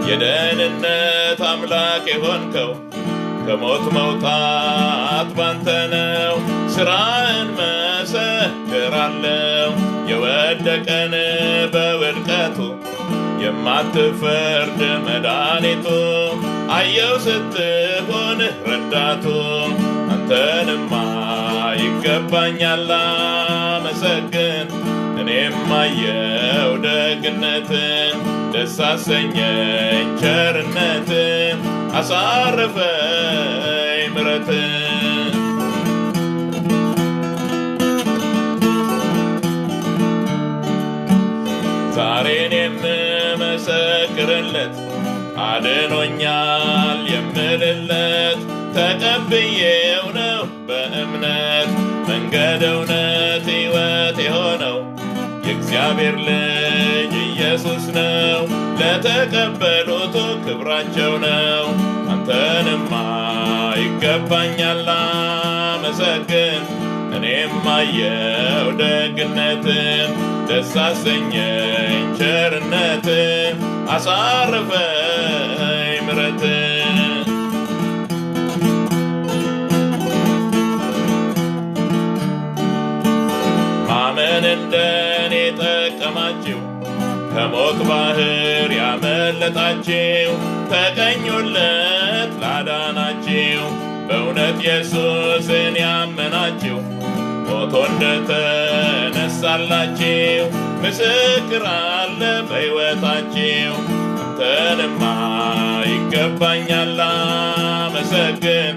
የደህንነት አምላክ የሆንከው ከሞት መውጣት ባንተ ነው። ሥራህን መሰክራለሁ የወደቀን በውድቀቱ የማትፈርድ መድኃኒቱ አየው ስትሆን ረዳቱ አንተንማ ይገባኛል አመሰግን። እኔም አየው ደግነትን ደስ አሰኘኝ ቸርነትን አሳረፈኝ ምሕረትን። ዛሬን የምመሰክርለት አድኖኛል የምልለት ተቀብዬው ነው በእምነት መንገድ እውነት ሕይወት የሆነው የእግዚአብሔር ልጅ ኢየሱስ ነው። ለተቀበሉት ክብራቸው ነው። አንተንማ ይገባኛል አመሰግን። እኔም አየው ደግነትን ደስ አሰኘኝ ቸርነትን አሳረፈኝ ምሕረትን። ማመን እንደኔ ጠቀማችሁ ከሞት ባህር ያመለጣችሁ ተቀኙለት ላዳናችሁ በእውነት ኢየሱስን ያመናችሁ ሞቶ እንደተነሳላችሁ ምስክር አለ በሕይወታችሁ። አንተንማ ይገባኛል አመሰግን።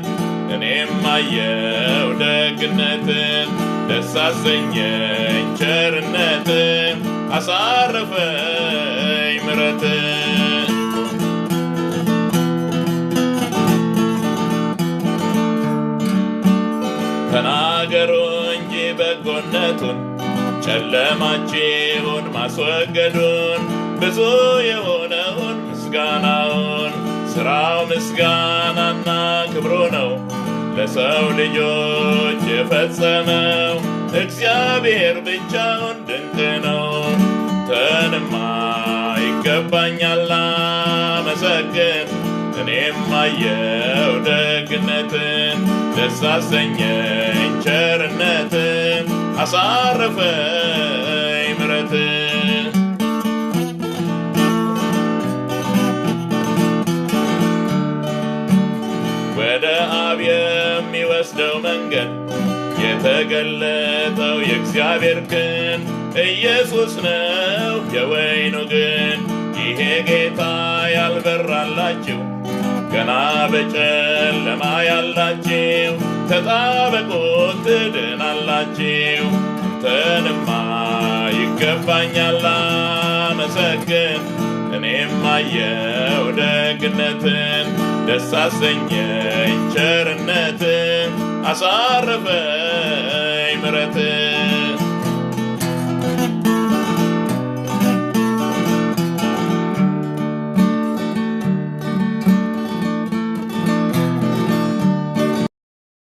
እኔም አየው ደግነትን ደስ አሰኘኝ ቸርነትን አሳረፈኝ ምሕረትን። ተናገሩ እንጂ በጎነቱን ጨለማችሁን ማስወገዱን ብዙ የሆነውን ምስጋናውን ሥራው ምስጋናና ክብሩ ነው ለሰው ልጆች የፈጸመው እግዚአብሔር ብቻውን ድንቅ ነው። አንተንማ ይገባኛል አመሰግን። እኔም አየው ደግነትን ደስ አሰኘኝ ቸርነትን አሳረፈኝ ምሕረትን። ወደ አብ የሚወስደው መንገድ የተገለጠው የእግዚአብሔር ክንድ ኢየሱስ ነው የወይኑ ግንድ። ይሄ ጌታ ያልበራላችሁ ገና በጨለማ ያላችሁ ተጣበቁት ትድናላችሁ። አንተንማ ይገባኛል አመሰግን። እኔም አየው ደግነትን ደስ አሰኘኝ ቸርነትን አሳረፈኝ ምሕረትን።